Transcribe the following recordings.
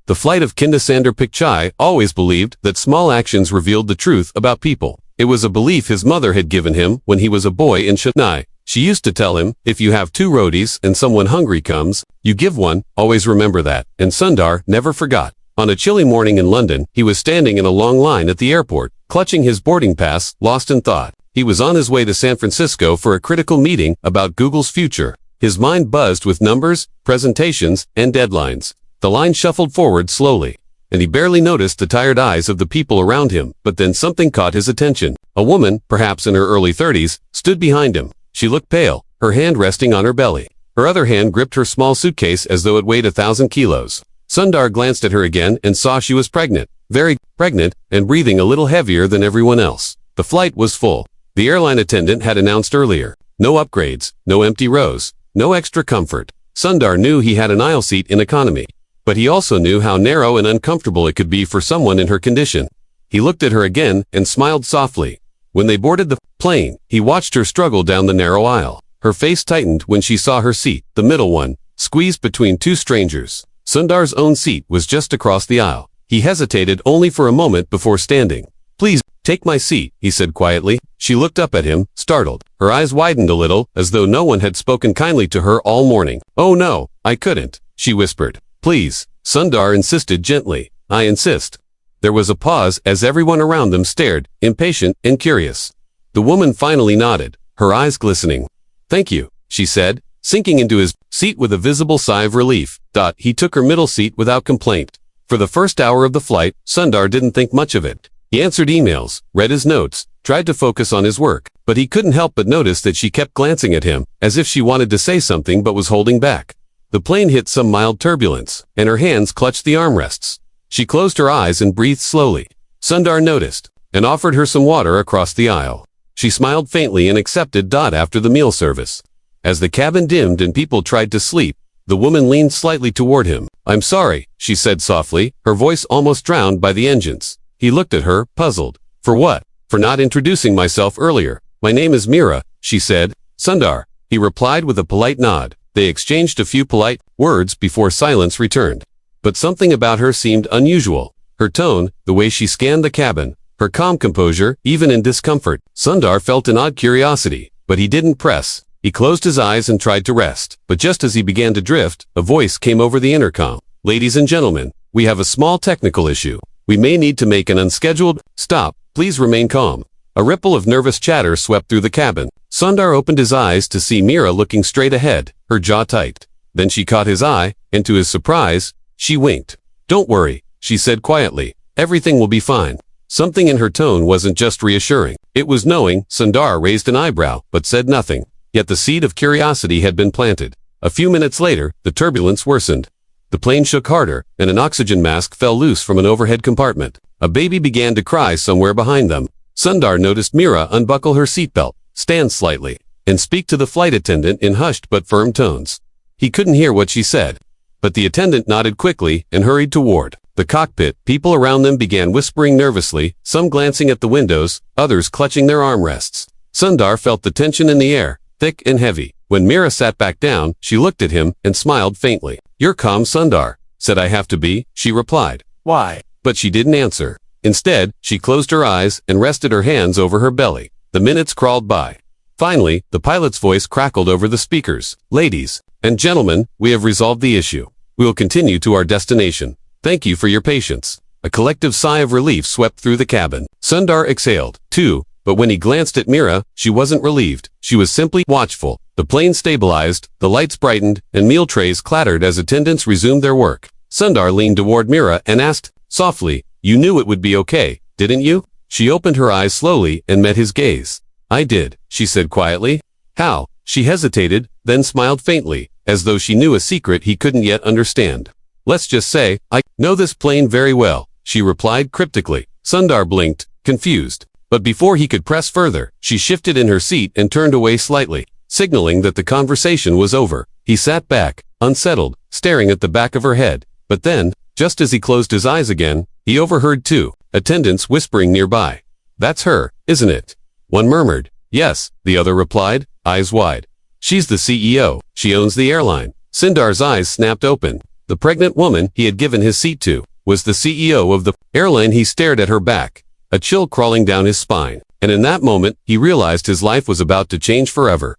The flight of Sundar Pichai always believed that small actions revealed the truth about people. It was a belief his mother had given him when he was a boy in Chennai. She used to tell him, if you have 2 rotis and someone hungry comes, you give one, always remember that. And Sundar never forgot. On a chilly morning in London, he was standing in a long line at the airport, clutching his boarding pass, lost in thought. He was on his way to San Francisco for a critical meeting about Google's future. His mind buzzed with numbers, presentations, and deadlines. The line shuffled forward slowly, and he barely noticed the tired eyes of the people around him. But then something caught his attention. A woman, perhaps in her early 30s, stood behind him. She looked pale, her hand resting on her belly. Her other hand gripped her small suitcase as though it weighed 1,000 kilos. Sundar glanced at her again and saw she was pregnant, very pregnant, and breathing a little heavier than everyone else. The flight was full. The airline attendant had announced earlier. No upgrades, no empty rows, no extra comfort. Sundar knew he had an aisle seat in economy, but he also knew how narrow and uncomfortable it could be for someone in her condition. He looked at her again and smiled softly. When they boarded the plane, he watched her struggle down the narrow aisle. Her face tightened when she saw her seat, the middle one, squeezed between 2 strangers. Sundar's own seat was just across the aisle. He hesitated only for a moment before standing. "Please, take my seat," he said quietly. She looked up at him, startled. Her eyes widened a little, as though no one had spoken kindly to her all morning. "Oh no, I couldn't," she whispered. "Please," Sundar insisted gently. "I insist." There was a pause as everyone around them stared, impatient and curious. The woman finally nodded, her eyes glistening. "Thank you," she said, sinking into his seat with a visible sigh of relief. He took her middle seat without complaint. For the first hour of the flight, Sundar didn't think much of it. He answered emails, read his notes, tried to focus on his work, but he couldn't help but notice that she kept glancing at him, as if she wanted to say something but was holding back. The plane hit some mild turbulence, and her hands clutched the armrests. She closed her eyes and breathed slowly. Sundar noticed, and offered her some water across the aisle. She smiled faintly and accepted. After the meal service, as the cabin dimmed and people tried to sleep, the woman leaned slightly toward him. "I'm sorry," she said softly, her voice almost drowned by the engines. He looked at her, puzzled. "For what?" "For not introducing myself earlier. My name is Mira," she said. "Sundar," he replied with a polite nod. They exchanged a few polite words before silence returned. But something about her seemed unusual. Her tone, the way she scanned the cabin, her calm composure, even in discomfort. Sundar felt an odd curiosity, but he didn't press. He closed his eyes and tried to rest. But just as he began to drift, a voice came over the intercom. "Ladies and gentlemen, we have a small technical issue. We may need to make an unscheduled stop. Please remain calm." A ripple of nervous chatter swept through the cabin. Sundar opened his eyes to see Mira looking straight ahead, her jaw tight. Then she caught his eye, and to his surprise, she winked. "Don't worry," she said quietly. "Everything will be fine." Something in her tone wasn't just reassuring. It was knowing. Sundar raised an eyebrow, but said nothing. Yet the seed of curiosity had been planted. A few minutes later, the turbulence worsened. The plane shook harder, and an oxygen mask fell loose from an overhead compartment. A baby began to cry somewhere behind them. Sundar noticed Mira unbuckle her seatbelt, stand slightly, and speak to the flight attendant in hushed but firm tones. He couldn't hear what she said, but the attendant nodded quickly and hurried toward the cockpit. People around them began whispering nervously, some glancing at the windows, others clutching their armrests. Sundar felt the tension in the air, thick and heavy. When Mira sat back down, she looked at him and smiled faintly. "You're calm, Sundar." "Said I have to be," she replied. Why? But she didn't answer. Instead, she closed her eyes and rested her hands over her belly. The minutes crawled by. Finally, the pilot's voice crackled over the speakers. "Ladies and gentlemen, we have resolved the issue. We will continue to our destination. Thank you for your patience." A collective sigh of relief swept through the cabin. Sundar exhaled, too, but when he glanced at Mira, she wasn't relieved. She was simply watchful. The plane stabilized, the lights brightened, and meal trays clattered as attendants resumed their work. Sundar leaned toward Mira and asked, softly, "You knew it would be okay, didn't you?" She opened her eyes slowly and met his gaze. "I did," she said quietly. "How?" She hesitated, then smiled faintly, as though she knew a secret he couldn't yet understand. "Let's just say, I know this plane very well," she replied cryptically. Sundar blinked, confused. But before he could press further, she shifted in her seat and turned away slightly, signaling that the conversation was over. He sat back, unsettled, staring at the back of her head. But then, just as he closed his eyes again, he overheard two attendants whispering nearby. "That's her, isn't it?" One murmured. "Yes," the other replied, eyes wide. "She's the CEO. She owns the airline." Sundar's eyes snapped open. The pregnant woman he had given his seat to was the CEO of the airline. He stared at her back, a chill crawling down his spine. And in that moment, he realized his life was about to change forever.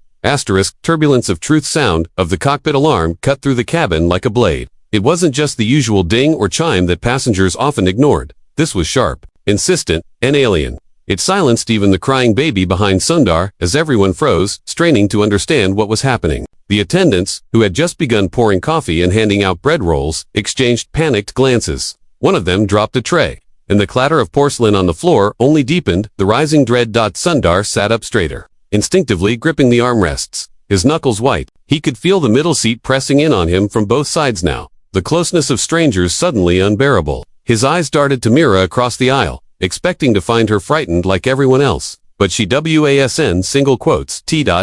Turbulence of truth. Sound of the cockpit alarm cut through the cabin like a blade. It wasn't just the usual ding or chime that passengers often ignored. This was sharp, insistent, and alien. It silenced even the crying baby behind Sundar as everyone froze, straining to understand what was happening. The attendants, who had just begun pouring coffee and handing out bread rolls, exchanged panicked glances. One of them dropped a tray, and the clatter of porcelain on the floor only deepened the rising dread. Sundar sat up straighter, instinctively gripping the armrests, his knuckles white. He could feel the middle seat pressing in on him from both sides now, the closeness of strangers suddenly unbearable. His eyes darted to Mira across the aisle, expecting to find her frightened like everyone else, but she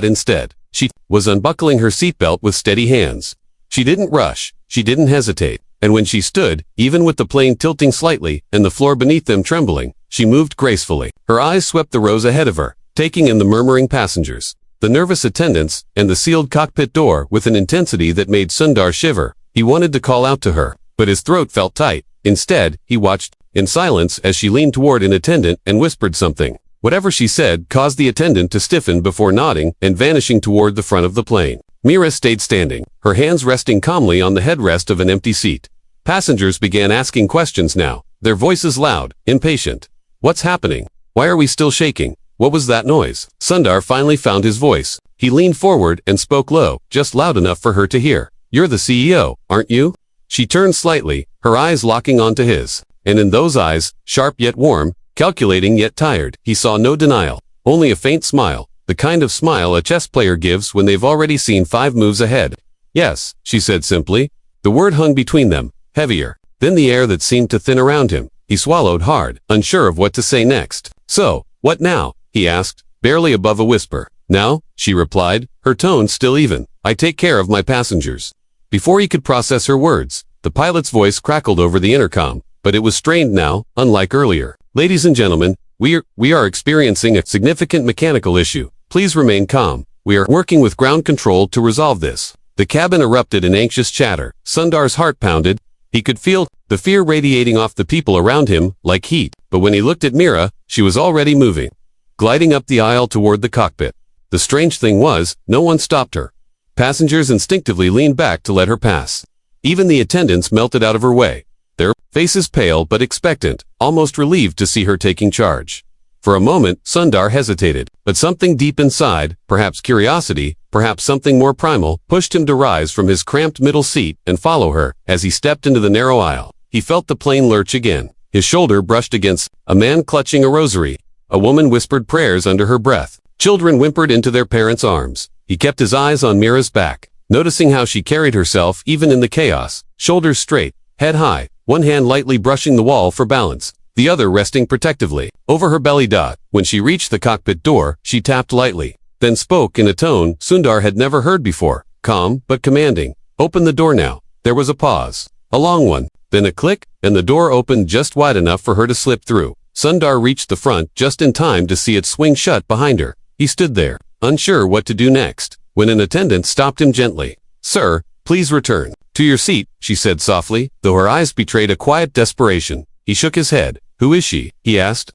instead. She was unbuckling her seatbelt with steady hands. She didn't rush, she didn't hesitate, and when she stood, even with the plane tilting slightly and the floor beneath them trembling, she moved gracefully. Her eyes swept the rows ahead of her, taking in the murmuring passengers, the nervous attendants, and the sealed cockpit door with an intensity that made Sundar shiver. He wanted to call out to her, but his throat felt tight. Instead, he watched in silence as she leaned toward an attendant and whispered something. Whatever she said caused the attendant to stiffen before nodding and vanishing toward the front of the plane. Mira stayed standing, her hands resting calmly on the headrest of an empty seat. Passengers began asking questions now, their voices loud, impatient. What's happening? Why are we still shaking? What was that noise? Sundar finally found his voice. He leaned forward and spoke low, just loud enough for her to hear. You're the CEO, aren't you? She turned slightly, her eyes locking onto his. And in those eyes, sharp yet warm, calculating yet tired, he saw no denial, only a faint smile, the kind of smile a chess player gives when they've already seen 5 moves ahead. Yes, she said simply. The word hung between them, heavier than the air that seemed to thin around him. He swallowed hard, unsure of what to say next. So, what now? He asked, barely above a whisper. Now, she replied, her tone still even. I take care of my passengers. Before he could process her words, the pilot's voice crackled over the intercom, but it was strained now, unlike earlier. Ladies and gentlemen, we are experiencing a significant mechanical issue. Please remain calm. We are working with ground control to resolve this. The cabin erupted in anxious chatter. Sundar's heart pounded. He could feel the fear radiating off the people around him like heat. But when he looked at Mira, she was already moving, gliding up the aisle toward the cockpit. The strange thing was, no one stopped her. Passengers instinctively leaned back to let her pass. Even the attendants melted out of her way, their faces pale but expectant, almost relieved to see her taking charge. For a moment, Sundar hesitated, but something deep inside, perhaps curiosity, perhaps something more primal, pushed him to rise from his cramped middle seat and follow her. As he stepped into the narrow aisle, he felt the plane lurch again. His shoulder brushed against a man clutching a rosary. A woman whispered prayers under her breath. Children whimpered into their parents' arms. He kept his eyes on Mira's back, noticing how she carried herself even in the chaos, shoulders straight, head high, one hand lightly brushing the wall for balance, the other resting protectively over her belly. When she reached the cockpit door, she tapped lightly, then spoke in a tone Sundar had never heard before, calm but commanding. Open the door now. There was a pause, a long one, then a click, and the door opened just wide enough for her to slip through. Sundar reached the front just in time to see it swing shut behind her. He stood there, unsure what to do next, when an attendant stopped him gently. Sir, please return to your seat, she said softly, though her eyes betrayed a quiet desperation. He shook his head. Who is she? He asked.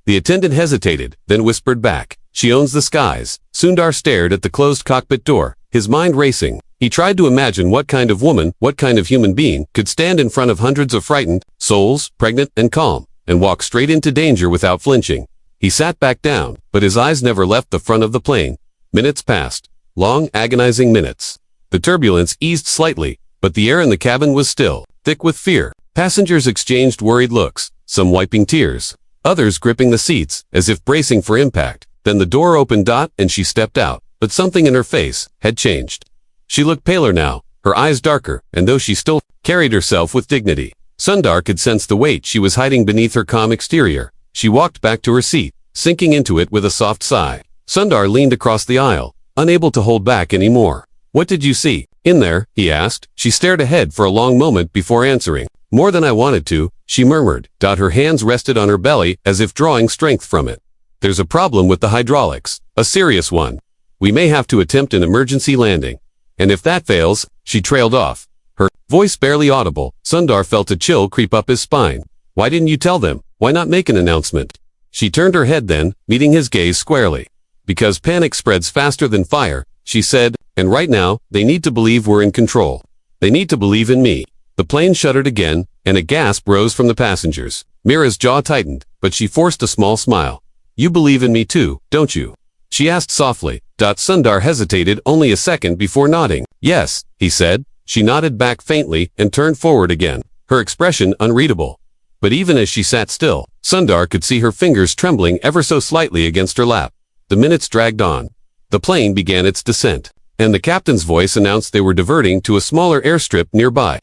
The attendant hesitated, then whispered back. She owns the skies. Sundar stared at the closed cockpit door, his mind racing. He tried to imagine what kind of woman, what kind of human being, could stand in front of hundreds of frightened souls, pregnant and calm, and walk straight into danger without flinching. He sat back down, but his eyes never left the front of the plane. Minutes passed. Long, agonizing minutes. The turbulence eased slightly, but the air in the cabin was still, thick with fear. Passengers exchanged worried looks, some wiping tears, others gripping the seats, as if bracing for impact. Then the door opened, and she stepped out, but something in her face had changed. She looked paler now, her eyes darker, and though she still carried herself with dignity, Sundar could sense the weight she was hiding beneath her calm exterior. She walked back to her seat, sinking into it with a soft sigh. Sundar leaned across the aisle, unable to hold back anymore. What did you see in there? He asked. She stared ahead for a long moment before answering. More than I wanted to, she murmured. Her hands rested on her belly as if drawing strength from it. There's a problem with the hydraulics, a serious one. We may have to attempt an emergency landing. And if that fails, she trailed off, her Voice barely audible, Sundar felt a chill creep up his spine. Why didn't you tell them? Why not make an announcement? She turned her head then, meeting his gaze squarely. Because panic spreads faster than fire, she said, and right now, they need to believe we're in control. They need to believe in me. The plane shuddered again, and a gasp rose from the passengers. Mira's jaw tightened, but she forced a small smile. You believe in me too, don't you? She asked softly. Sundar hesitated only a second before nodding. Yes, he said. She nodded back faintly and turned forward again, her expression unreadable. But even as she sat still, Sundar could see her fingers trembling ever so slightly against her lap. The minutes dragged on. The plane began its descent, and the captain's voice announced they were diverting to a smaller airstrip nearby.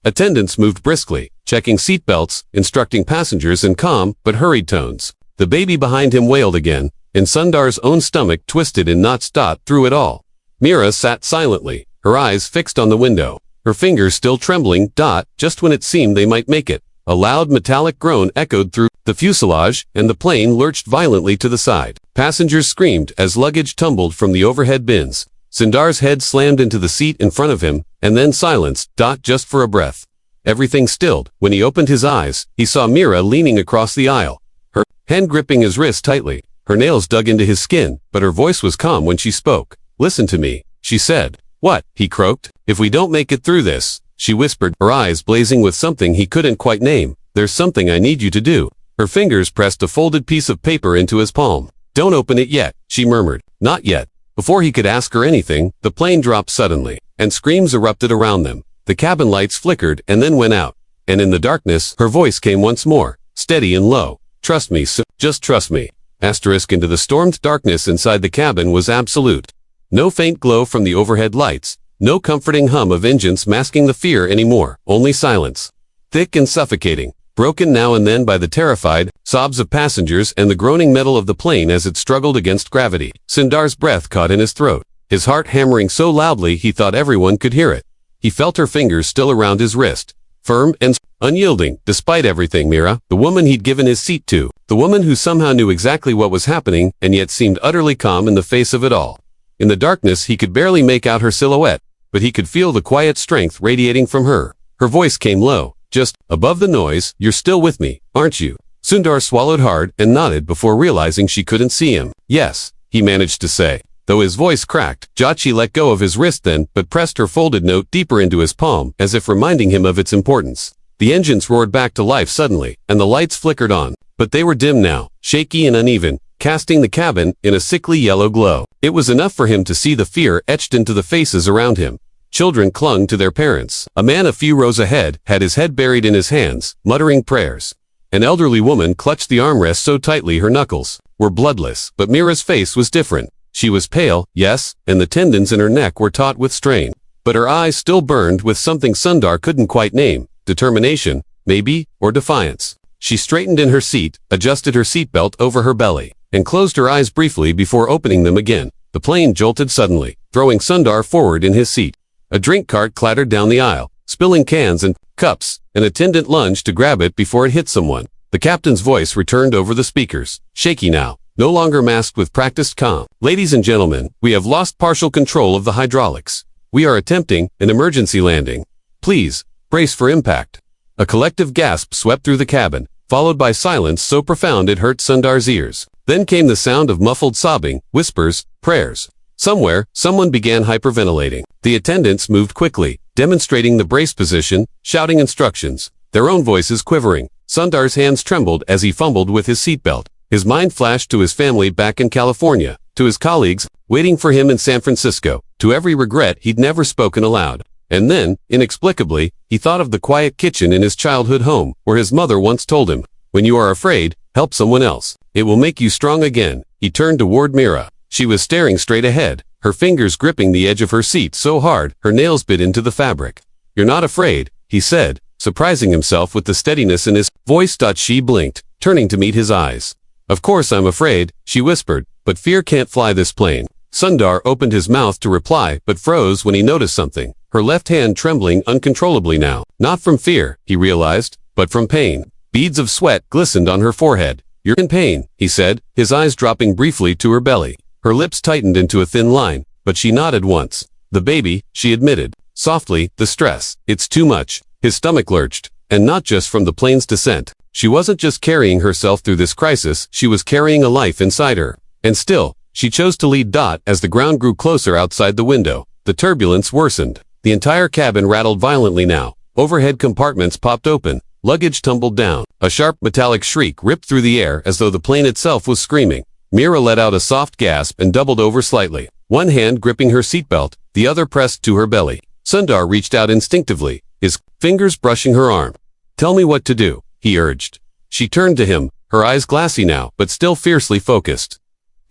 Attendants moved briskly, checking seatbelts, instructing passengers in calm but hurried tones. The baby behind him wailed again, and Sundar's own stomach twisted in knots. Through it all, Mira sat silently, her eyes fixed on the window, her fingers still trembling. Just when it seemed they might make it, a loud metallic groan echoed through the fuselage, and the plane lurched violently to the side. Passengers screamed as luggage tumbled from the overhead bins. Sundar's head slammed into the seat in front of him, and then silence. Just for a breath. Everything stilled. When he opened his eyes, he saw Mira leaning across the aisle, her hand gripping his wrist tightly. Her nails dug into his skin, but her voice was calm when she spoke. Listen to me, she said. What? He croaked. If we don't make it through this, she whispered, her eyes blazing with something he couldn't quite name. There's something I need you to do. Her fingers pressed a folded piece of paper into his palm. Don't open it yet, she murmured. Not yet. Before he could ask her anything, the plane dropped suddenly, and screams erupted around them. The cabin lights flickered and then went out, and in the darkness, her voice came once more, steady and low. Trust me, just trust me. Into the stormed darkness inside the cabin was absolute. No faint glow from the overhead lights, no comforting hum of engines masking the fear anymore, only silence. Thick and suffocating, broken now and then by the terrified sobs of passengers and the groaning metal of the plane as it struggled against gravity. Sundar's breath caught in his throat, his heart hammering so loudly he thought everyone could hear it. He felt her fingers still around his wrist, firm and unyielding, despite everything. Mira, the woman he'd given his seat to, the woman who somehow knew exactly what was happening and yet seemed utterly calm in the face of it all. In the darkness he could barely make out her silhouette, but he could feel the quiet strength radiating from her. Her voice came low, just above the noise. You're still with me, aren't you? Sundar swallowed hard and nodded before realizing she couldn't see him. Yes, he managed to say, though his voice cracked. She let go of his wrist then, but pressed her folded note deeper into his palm, as if reminding him of its importance. The engines roared back to life suddenly, and the lights flickered on, but they were dim now, shaky and uneven, casting the cabin in a sickly yellow glow. It was enough for him to see the fear etched into the faces around him. Children clung to their parents. A man a few rows ahead had his head buried in his hands, muttering prayers. An elderly woman clutched the armrest so tightly her knuckles were bloodless, but Mira's face was different. She was pale, yes, and the tendons in her neck were taut with strain. But her eyes still burned with something Sundar couldn't quite name. Determination, maybe, or defiance. She straightened in her seat, adjusted her seatbelt over her belly, and closed her eyes briefly before opening them again. The plane jolted suddenly, throwing Sundar forward in his seat. A drink cart clattered down the aisle, spilling cans and cups. An attendant lunged to grab it before it hit someone. The captain's voice returned over the speakers, shaky now, no longer masked with practiced calm. Ladies and gentlemen, we have lost partial control of the hydraulics. We are attempting an emergency landing. Please, brace for impact. A collective gasp swept through the cabin, followed by silence so profound it hurt Sundar's ears. Then came the sound of muffled sobbing, whispers, prayers. Somewhere, someone began hyperventilating. The attendants moved quickly, demonstrating the brace position, shouting instructions, their own voices quivering. Sundar's hands trembled as he fumbled with his seatbelt. His mind flashed to his family back in California, to his colleagues waiting for him in San Francisco, to every regret he'd never spoken aloud. And then, inexplicably, he thought of the quiet kitchen in his childhood home, where his mother once told him, "When you are afraid, help someone else. It will make you strong again." He turned toward Mira. She was staring straight ahead, her fingers gripping the edge of her seat so hard, her nails bit into the fabric. "You're not afraid," he said, surprising himself with the steadiness in his voice. She blinked, turning to meet his eyes. "Of course I'm afraid," she whispered, "but fear can't fly this plane." Sundar opened his mouth to reply, but froze when he noticed something, her left hand trembling uncontrollably now. Not from fear, he realized, but from pain. Beads of sweat glistened on her forehead. "You're in pain," he said, his eyes dropping briefly to her belly. Her lips tightened into a thin line, but she nodded once. "The baby," she admitted. softly, the stress. It's too much. His stomach lurched. And not just from the plane's descent. She wasn't just carrying herself through this crisis, she was carrying a life inside her. And still, she chose to lead. As the ground grew closer outside the window, the turbulence worsened. The entire cabin rattled violently now. Overhead compartments popped open. Luggage tumbled down. A sharp metallic shriek ripped through the air as though the plane itself was screaming. Mira let out a soft gasp and doubled over slightly. One hand gripping her seatbelt, the other pressed to her belly. Sundar reached out instinctively, his fingers brushing her arm. "Tell me what to do," he urged. She turned to him, her eyes glassy now, but still fiercely focused.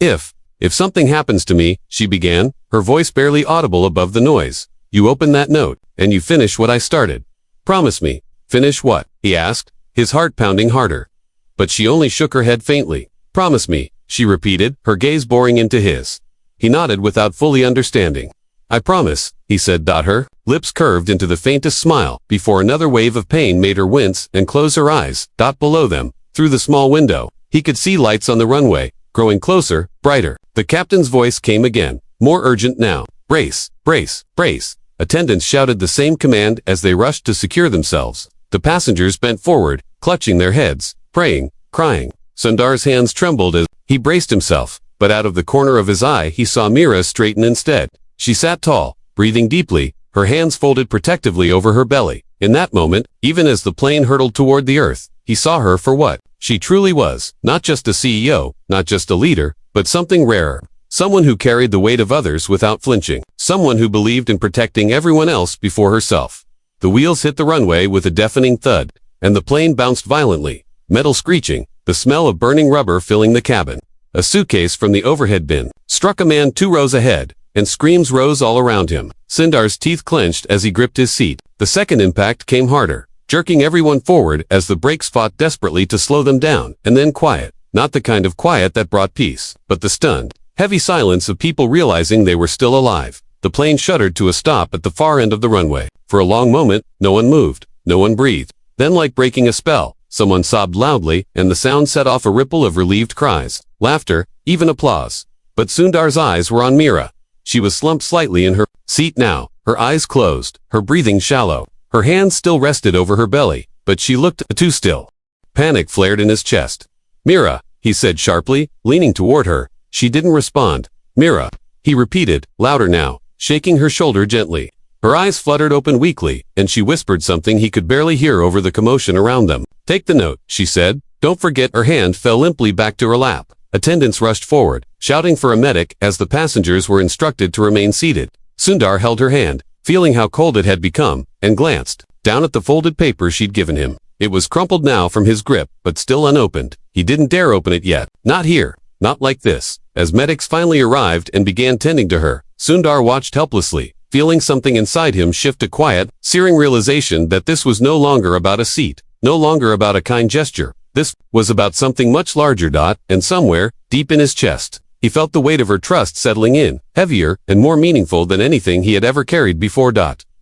If something happens to me," she began, her voice barely audible above the noise, "you open that note, and you finish what I started. Promise me." "Finish what?" he asked, his heart pounding harder. But she only shook her head faintly. "Promise me," she repeated, her gaze boring into his. He nodded without fully understanding. "I promise," he said. Her lips curved into the faintest smile before another wave of pain made her wince and close her eyes. Below them, through the small window, he could see lights on the runway, growing closer, brighter. The captain's voice came again, more urgent now. "Brace, brace, brace." Attendants shouted the same command as they rushed to secure themselves. The passengers bent forward, clutching their heads, praying, crying. Sundar's hands trembled as he braced himself, but out of the corner of his eye he saw Mira straighten instead. She sat tall, breathing deeply, her hands folded protectively over her belly. In that moment, even as the plane hurtled toward the earth, he saw her for what she truly was, not just a CEO, not just a leader, but something rarer. Someone who carried the weight of others without flinching. Someone who believed in protecting everyone else before herself. The wheels hit the runway with a deafening thud, and the plane bounced violently, metal screeching, the smell of burning rubber filling the cabin. A suitcase from the overhead bin struck a man 2 rows ahead, and screams rose all around him. Sundar's teeth clenched as he gripped his seat. The second impact came harder, jerking everyone forward as the brakes fought desperately to slow them down, and then quiet. Not the kind of quiet that brought peace, but the stunned, heavy silence of people realizing they were still alive. The plane shuddered to a stop at the far end of the runway. For a long moment, no one moved, no one breathed. Then, like breaking a spell, someone sobbed loudly, and the sound set off a ripple of relieved cries, laughter, even applause. But Sundar's eyes were on Mira. She was slumped slightly in her seat now, her eyes closed, her breathing shallow. Her hands still rested over her belly, but she looked too still. Panic flared in his chest. "Mira," he said sharply, leaning toward her. She didn't respond. "Mira," he repeated, louder now, shaking her shoulder gently. Her eyes fluttered open weakly, and she whispered something he could barely hear over the commotion around them. "Take the note," she said. "Don't forget." Her hand fell limply back to her lap. Attendants rushed forward, shouting for a medic as the passengers were instructed to remain seated. Sundar held her hand, feeling how cold it had become, and glanced down at the folded paper she'd given him. It was crumpled now from his grip, but still unopened. He didn't dare open it yet. Not here. Not like this. As medics finally arrived and began tending to her, Sundar watched helplessly, feeling something inside him shift, a quiet, searing realization that this was no longer about a seat, no longer about a kind gesture. This was about something much larger. And somewhere, deep in his chest, he felt the weight of her trust settling in, heavier and more meaningful than anything he had ever carried before.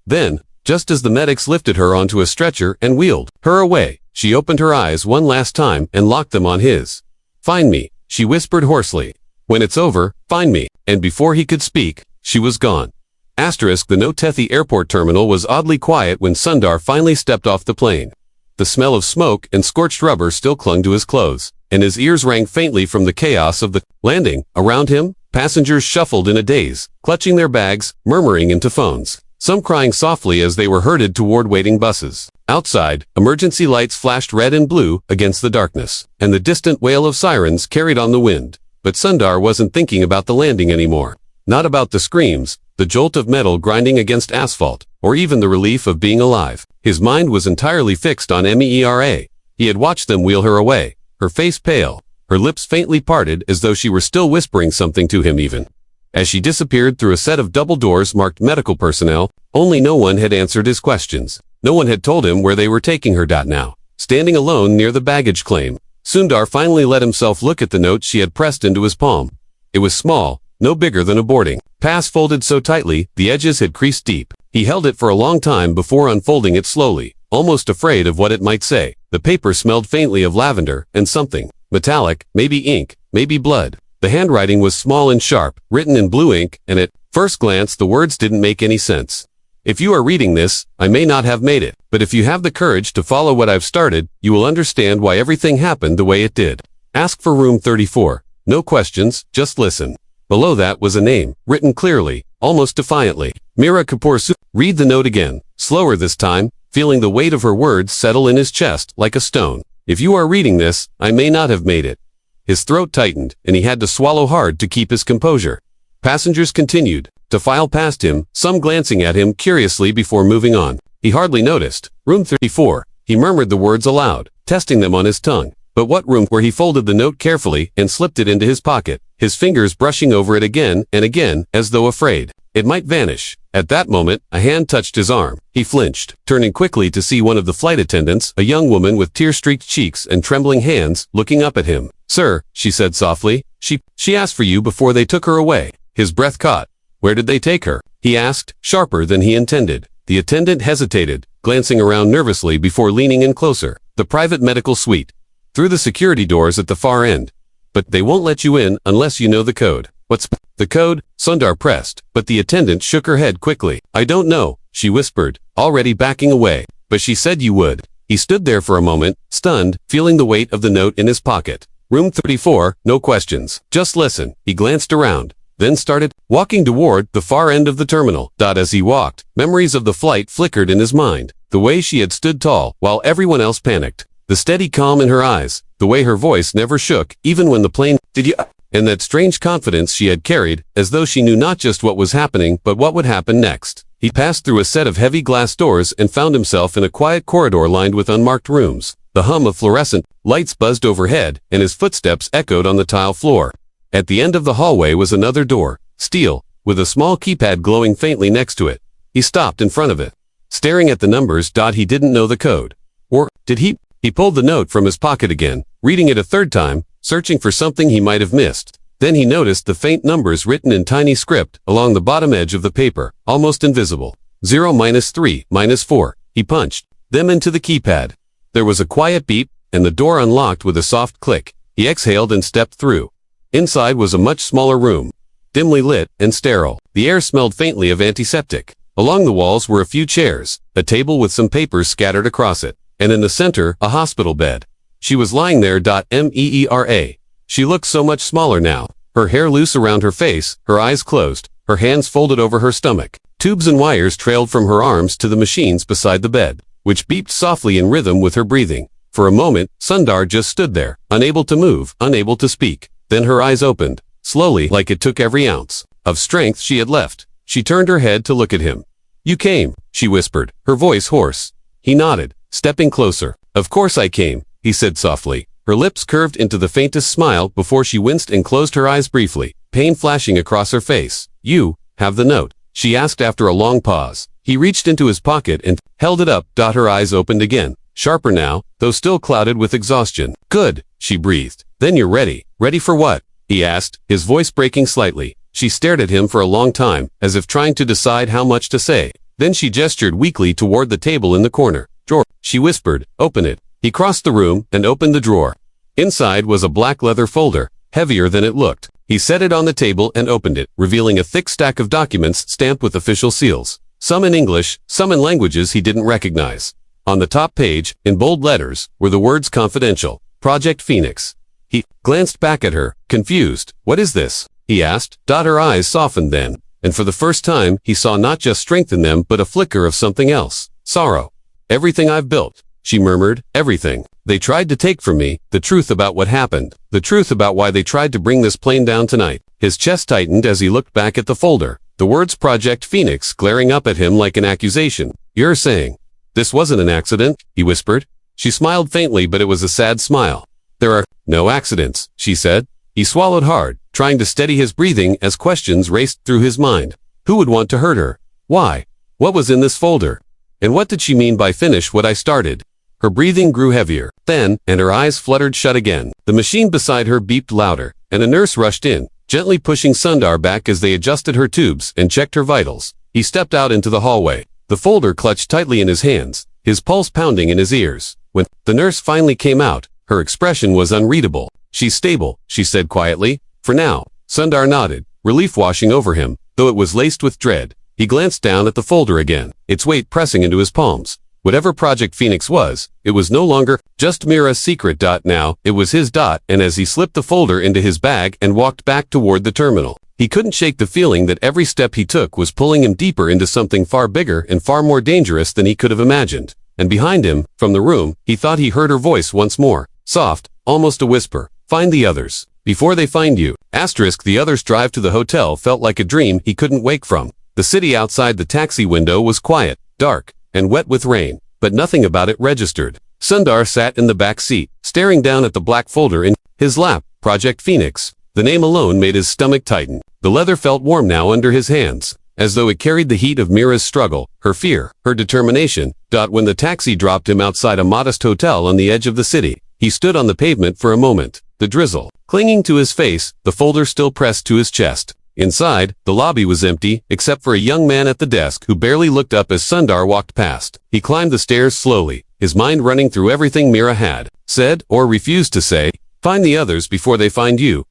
Then, just as the medics lifted her onto a stretcher and wheeled her away, she opened her eyes one last time and locked them on his. "Find me," she whispered hoarsely. "When it's over, find me." And before he could speak, she was gone. The Notethi airport terminal was oddly quiet when Sundar finally stepped off the plane. The smell of smoke and scorched rubber still clung to his clothes, and his ears rang faintly from the chaos of the landing. Around him, passengers shuffled in a daze, clutching their bags, murmuring into phones, some crying softly as they were herded toward waiting buses. Outside, emergency lights flashed red and blue against the darkness, and the distant wail of sirens carried on the wind. But Sundar wasn't thinking about the landing anymore. Not about the screams, the jolt of metal grinding against asphalt, or even the relief of being alive. His mind was entirely fixed on Mera. He had watched them wheel her away, her face pale, her lips faintly parted as though she were still whispering something to him even. As she disappeared through a set of double doors marked medical personnel, only no one had answered his questions. No one had told him where they were taking her. Now, standing alone near the baggage claim, Sundar finally let himself look at the note she had pressed into his palm. It was small, no bigger than a boarding pass, folded so tightly the edges had creased deep. He held it for a long time before unfolding it slowly, almost afraid of what it might say. The paper smelled faintly of lavender and something metallic, maybe ink, maybe blood. The handwriting was small and sharp, written in blue ink, and at first glance the words didn't make any sense. If you are reading this, I may not have made it, but if you have the courage to follow what I've started, you will understand why everything happened the way it did. Ask for room 34. No questions, just listen. Below that was a name, written clearly, almost defiantly. Mira Kapoor. Read the note again, slower this time, feeling the weight of her words settle in his chest like a stone. If you are reading this, I may not have made it. His throat tightened, and he had to swallow hard to keep his composure. Passengers continued to file past him, some glancing at him curiously before moving on. He hardly noticed. Room 34. He murmured the words aloud, testing them on his tongue. But what room? Where he folded the note carefully and slipped it into his pocket, his fingers brushing over it again and again, as though afraid it might vanish. At that moment, a hand touched his arm. He flinched, turning quickly to see one of the flight attendants, a young woman with tear-streaked cheeks and trembling hands, looking up at him. "Sir," she said softly, she asked for you before they took her away." His breath caught. "Where did they take her?" he asked, sharper than he intended. The attendant hesitated, glancing around nervously before leaning in closer. "The private medical suite. Through the security doors at the far end. But they won't let you in unless you know the code." "What's the code?" Sundar pressed, but the attendant shook her head quickly. "I don't know," she whispered, already backing away. "But she said you would." He stood there for a moment, stunned, feeling the weight of the note in his pocket. Room 34, no questions. Just listen. He glanced around, then started walking toward the far end of the terminal. As he walked, memories of the flight flickered in his mind. The way she had stood tall while everyone else panicked. The steady calm in her eyes, the way her voice never shook, even when the plane, and that strange confidence she had carried, as though she knew not just what was happening, but what would happen next. He passed through a set of heavy glass doors and found himself in a quiet corridor lined with unmarked rooms. The hum of fluorescent lights buzzed overhead, and his footsteps echoed on the tile floor. At the end of the hallway was another door, steel, with a small keypad glowing faintly next to it. He stopped in front of it, staring at the numbers. He didn't know the code. Or did he? He pulled the note from his pocket again, reading it a third time, searching for something he might have missed. Then he noticed the faint numbers written in tiny script along the bottom edge of the paper, almost invisible. 0-3-4. He punched them into the keypad. There was a quiet beep, and the door unlocked with a soft click. He exhaled and stepped through. Inside was a much smaller room, dimly lit and sterile. The air smelled faintly of antiseptic. Along the walls were a few chairs, a table with some papers scattered across it, and in the center, a hospital bed. She was lying there. Meera. She looked so much smaller now, her hair loose around her face, her eyes closed, her hands folded over her stomach. Tubes and wires trailed from her arms to the machines beside the bed, which beeped softly in rhythm with her breathing. For a moment, Sundar just stood there, unable to move, unable to speak. Then her eyes opened, slowly, like it took every ounce of strength she had left. She turned her head to look at him. "You came," she whispered, her voice hoarse. He nodded, stepping closer. "Of course I came," he said softly. Her lips curved into the faintest smile before she winced and closed her eyes briefly, pain flashing across her face. "You have the note?" she asked after a long pause. He reached into his pocket and held it up. Her eyes opened again, sharper now, though still clouded with exhaustion. "Good," she breathed. "Then you're ready." "Ready for what?" he asked, his voice breaking slightly. She stared at him for a long time, as if trying to decide how much to say. Then she gestured weakly toward the table in the corner. "Drawer," she whispered. "Open it." He crossed the room and opened the drawer. Inside was a black leather folder, heavier than it looked. He set it on the table and opened it, revealing a thick stack of documents stamped with official seals. Some in English, some in languages he didn't recognize. On the top page, in bold letters, were the words "Confidential. Project Phoenix." He glanced back at her, confused. "What is this?" he asked. Her eyes softened then, and for the first time, he saw not just strength in them but a flicker of something else. "Sorrow. Everything I've built," she murmured. "Everything. They tried to take from me, the truth about what happened, the truth about why they tried to bring this plane down tonight." His chest tightened as he looked back at the folder, the words Project Phoenix glaring up at him like an accusation. "You're saying this wasn't an accident?" he whispered. She smiled faintly, but it was a sad smile. "There are no accidents," she said. He swallowed hard, trying to steady his breathing as questions raced through his mind. Who would want to hurt her? Why? What was in this folder? And what did she mean by "finish what I started"? Her breathing grew heavier, then, and her eyes fluttered shut again. The machine beside her beeped louder, and a nurse rushed in, gently pushing Sundar back as they adjusted her tubes and checked her vitals. He stepped out into the hallway, the folder clutched tightly in his hands, his pulse pounding in his ears. When the nurse finally came out, her expression was unreadable. "She's stable," she said quietly. "For now." Sundar nodded, relief washing over him, though it was laced with dread. He glanced down at the folder again, its weight pressing into his palms. Whatever Project Phoenix was, it was no longer just Mira's secret. Now, it was his. And as he slipped the folder into his bag and walked back toward the terminal, he couldn't shake the feeling that every step he took was pulling him deeper into something far bigger and far more dangerous than he could have imagined. And behind him, from the room, he thought he heard her voice once more, soft, almost a whisper. Find the others. Before they find you. The others' drive to the hotel felt like a dream he couldn't wake from. The city outside the taxi window was quiet, dark, and wet with rain, but nothing about it registered. Sundar sat in the back seat, staring down at the black folder in his lap. Project Phoenix. The name alone made his stomach tighten. The leather felt warm now under his hands, as though it carried the heat of Mira's struggle, her fear, her determination. When the taxi dropped him outside a modest hotel on the edge of the city, he stood on the pavement for a moment, the drizzle clinging to his face, the folder still pressed to his chest. Inside, the lobby was empty, except for a young man at the desk who barely looked up as Sundar walked past. He climbed the stairs slowly, his mind running through everything Mira had said or refused to say. Find the others before they find you.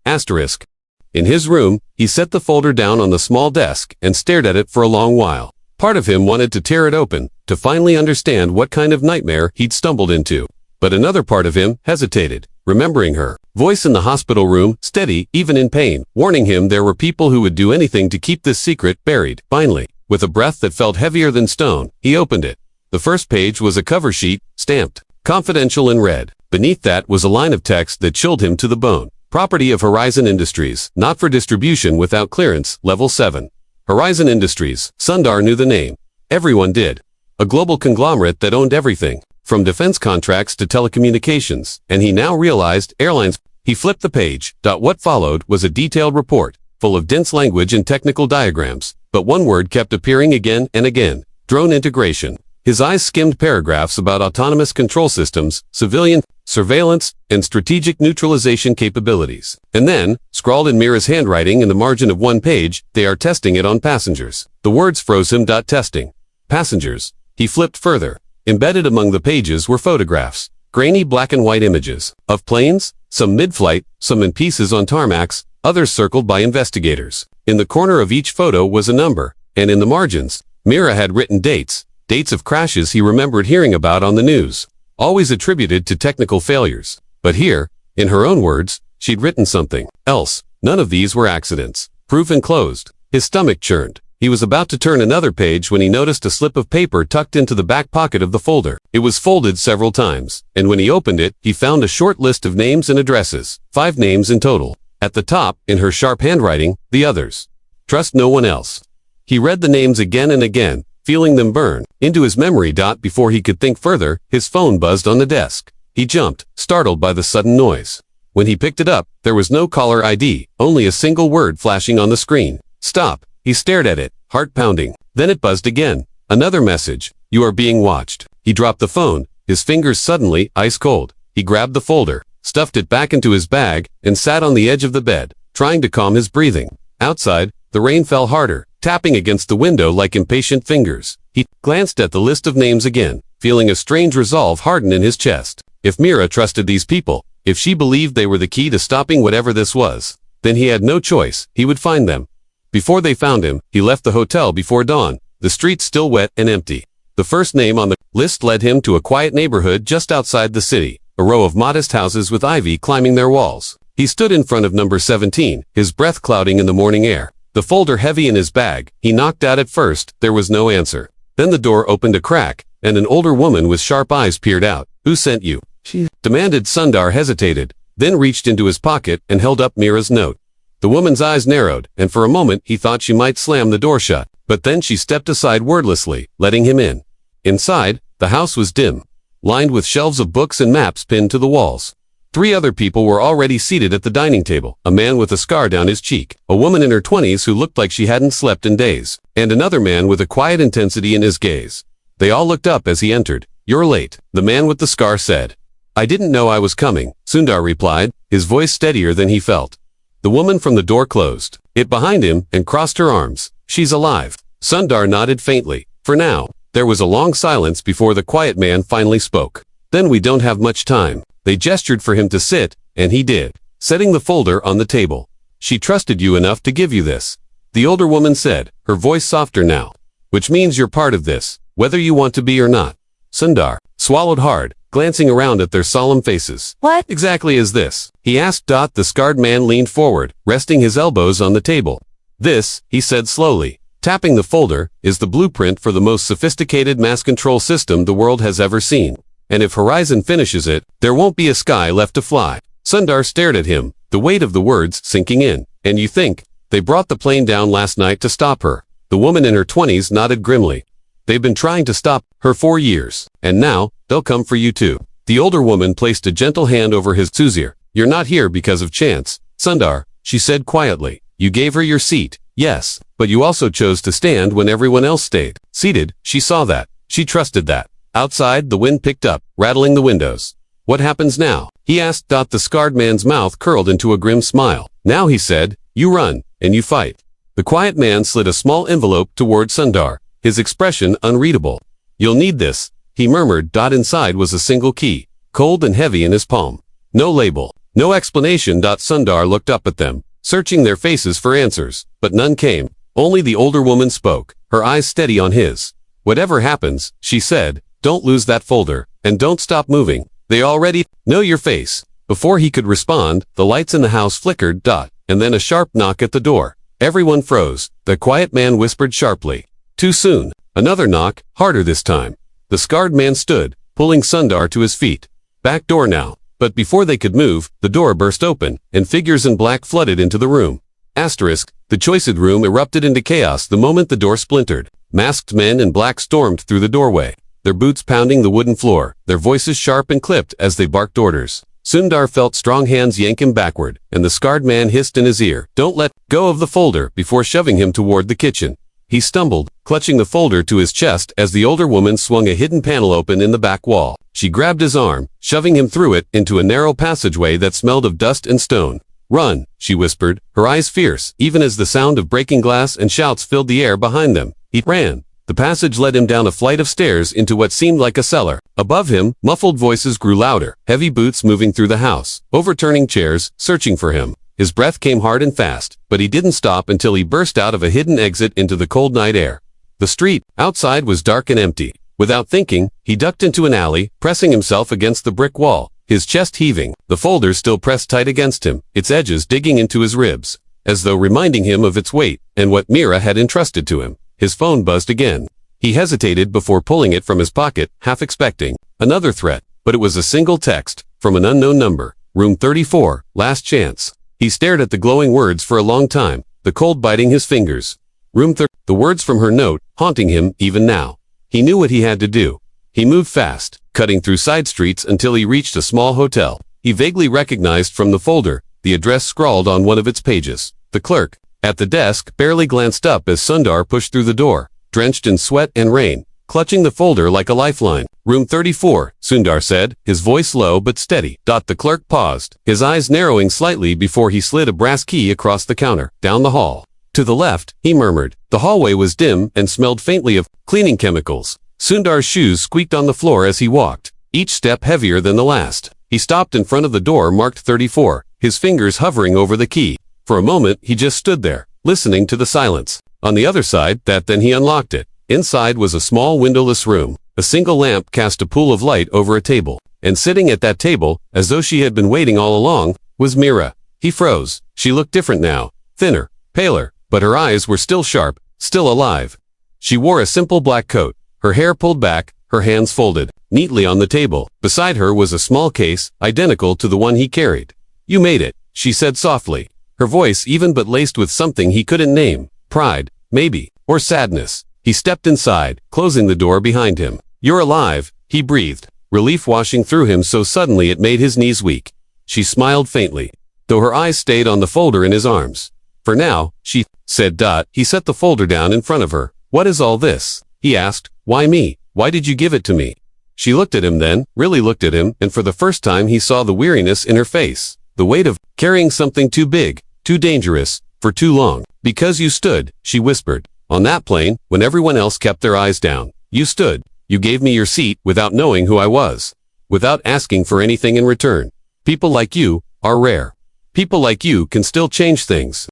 In his room, he set the folder down on the small desk and stared at it for a long while. Part of him wanted to tear it open, to finally understand what kind of nightmare he'd stumbled into. But another part of him hesitated, remembering her voice in the hospital room, steady, even in pain, warning him there were people who would do anything to keep this secret buried. Finally, with a breath that felt heavier than stone, he opened it. The first page was a cover sheet, stamped, confidential in red. Beneath that was a line of text that chilled him to the bone. Property of Horizon Industries, not for distribution without clearance, Level 7. Horizon Industries. Sundar knew the name. Everyone did. A global conglomerate that owned everything, from defense contracts to telecommunications, and he now realized airlines. He flipped the page. What followed was a detailed report, full of dense language and technical diagrams, but one word kept appearing again and again: drone integration. His eyes skimmed paragraphs about autonomous control systems, civilian surveillance, and strategic neutralization capabilities. And then, scrawled in Mira's handwriting in the margin of one page, they are testing it on passengers. The words froze him. Testing. Passengers. He flipped further. Embedded among the pages were photographs, grainy black and white images, of planes, some mid-flight, some in pieces on tarmacs, others circled by investigators. In the corner of each photo was a number, and in the margins, Mira had written dates of crashes he remembered hearing about on the news, always attributed to technical failures. But here, in her own words, she'd written something else. None of these were accidents. Proof enclosed. His stomach churned. He was about to turn another page when he noticed a slip of paper tucked into the back pocket of the folder. It was folded several times, and when he opened it, he found a short list of names and addresses, 5 names in total. At the top, in her sharp handwriting, the others. Trust no one else. He read the names again and again, feeling them burn into his memory. Before he could think further, his phone buzzed on the desk. He jumped, startled by the sudden noise. When he picked it up, there was no caller ID, only a single word flashing on the screen. Stop. He stared at it, heart pounding. Then it buzzed again. Another message. You are being watched. He dropped the phone, his fingers suddenly ice cold. He grabbed the folder, stuffed it back into his bag, and sat on the edge of the bed, trying to calm his breathing. Outside, the rain fell harder, tapping against the window like impatient fingers. He glanced at the list of names again, feeling a strange resolve harden in his chest. If Mira trusted these people, if she believed they were the key to stopping whatever this was, then he had no choice. He would find them. Before they found him, he left the hotel before dawn, the streets still wet and empty. The first name on the list led him to a quiet neighborhood just outside the city, a row of modest houses with ivy climbing their walls. He stood in front of number 17, his breath clouding in the morning air. The folder heavy in his bag. He knocked at it first. There was no answer. Then the door opened a crack, and an older woman with sharp eyes peered out. Who sent you? She demanded. Sundar hesitated, then reached into his pocket and held up Mira's note. The woman's eyes narrowed, and for a moment he thought she might slam the door shut. But then she stepped aside wordlessly, letting him in. Inside, the house was dim, lined with shelves of books and maps pinned to the walls. 3 other people were already seated at the dining table, a man with a scar down his cheek, a woman in her 20s who looked like she hadn't slept in days, and another man with a quiet intensity in his gaze. They all looked up as he entered. You're late, the man with the scar said. I didn't know I was coming, Sundar replied, his voice steadier than he felt. The woman from the door closed it behind him and crossed her arms. She's alive. Sundar nodded faintly. For now. There was a long silence before the quiet man finally spoke. Then we don't have much time. They gestured for him to sit, and he did, setting the folder on the table. She trusted you enough to give you this. the older woman said, her voice softer now. Which means you're part of this, whether you want to be or not. Sundar swallowed hard, glancing around at their solemn faces. What exactly is this? He asked. The scarred man leaned forward, resting his elbows on the table. This, he said slowly, tapping the folder, is the blueprint for the most sophisticated mass control system the world has ever seen. And if Horizon finishes it, there won't be a sky left to fly. Sundar stared at him, the weight of the words sinking in. And you think, they brought the plane down last night to stop her? The woman in her 20s nodded grimly. They've been trying to stop her for years, and now, they'll come for you too. The older woman placed a gentle hand over his ear. You're not here because of chance, Sundar, she said quietly. You gave her your seat, yes, but you also chose to stand when everyone else stayed seated. She saw that. She trusted that. Outside, the wind picked up, rattling the windows. What happens now? He asked. The scarred man's mouth curled into a grim smile. Now, he said, you run, and you fight. The quiet man slid a small envelope toward Sundar, his expression unreadable. You'll need this, he murmured. Inside was a single key, cold and heavy in his palm. No label, no explanation. Sundar looked up at them, searching their faces for answers, but none came. Only the older woman spoke, her eyes steady on his. Whatever happens, she said, don't lose that folder, and don't stop moving. They already know your face. Before he could respond, the lights in the house flickered. And then a sharp knock at the door. Everyone froze. The quiet man whispered sharply. Too soon. Another knock, harder this time. The scarred man stood, pulling Sundar to his feet. Back door now. But before they could move, the door burst open, and figures in black flooded into the room. The choiced room erupted into chaos the moment the door splintered. Masked men in black stormed through the doorway, their boots pounding the wooden floor, their voices sharp and clipped as they barked orders. Sundar felt strong hands yank him backward, and the scarred man hissed in his ear, don't let go of the folder, before shoving him toward the kitchen. He stumbled, clutching the folder to his chest as the older woman swung a hidden panel open in the back wall. She grabbed his arm, shoving him through it into a narrow passageway that smelled of dust and stone. Run, she whispered, her eyes fierce, even as the sound of breaking glass and shouts filled the air behind them. He ran. The passage led him down a flight of stairs into what seemed like a cellar. Above him, muffled voices grew louder, heavy boots moving through the house, overturning chairs, searching for him. His breath came hard and fast, but he didn't stop until he burst out of a hidden exit into the cold night air. The street outside was dark and empty. Without thinking, he ducked into an alley, pressing himself against the brick wall, his chest heaving, the folder still pressed tight against him, its edges digging into his ribs, as though reminding him of its weight and what Mira had entrusted to him. His phone buzzed again. He hesitated before pulling it from his pocket, half expecting another threat, but it was a single text, from an unknown number. Room 34, last chance. He stared at the glowing words for a long time, the cold biting his fingers. Room 30, the words from her note, haunting him even now. He knew what he had to do. He moved fast, cutting through side streets until he reached a small hotel. He vaguely recognized from the folder the address scrawled on one of its pages. The clerk at the desk barely glanced up as Sundar pushed through the door, drenched in sweat and rain, clutching the folder like a lifeline. Room 34, Sundar said, his voice low but steady. The clerk paused, his eyes narrowing slightly before he slid a brass key across the counter. Down the hall. To the left, he murmured. The hallway was dim and smelled faintly of cleaning chemicals. Sundar's shoes squeaked on the floor as he walked, each step heavier than the last. He stopped in front of the door marked 34, his fingers hovering over the key. For a moment, he just stood there, listening to the silence. On the other side, then he unlocked it. Inside was a small windowless room. A single lamp cast a pool of light over a table. And sitting at that table, as though she had been waiting all along, was Mira. He froze. She looked different now, thinner, paler, but her eyes were still sharp, still alive. She wore a simple black coat, her hair pulled back, her hands folded neatly on the table. Beside her was a small case, identical to the one he carried. You made it, she said softly, her voice even but laced with something he couldn't name. Pride, maybe, or sadness. He stepped inside, closing the door behind him. You're alive, he breathed, relief washing through him so suddenly it made his knees weak. She smiled faintly, though her eyes stayed on the folder in his arms. For now, she said. He set the folder down in front of her. What is all this? He asked. Why me? Why did you give it to me? She looked at him then, really looked at him, and for the first time he saw the weariness in her face, the weight of carrying something too big, too dangerous, for too long. Because you stood, she whispered, on that plane, when everyone else kept their eyes down. You stood. You gave me your seat without knowing who I was, without asking for anything in return. People like you are rare. People like you can still change things.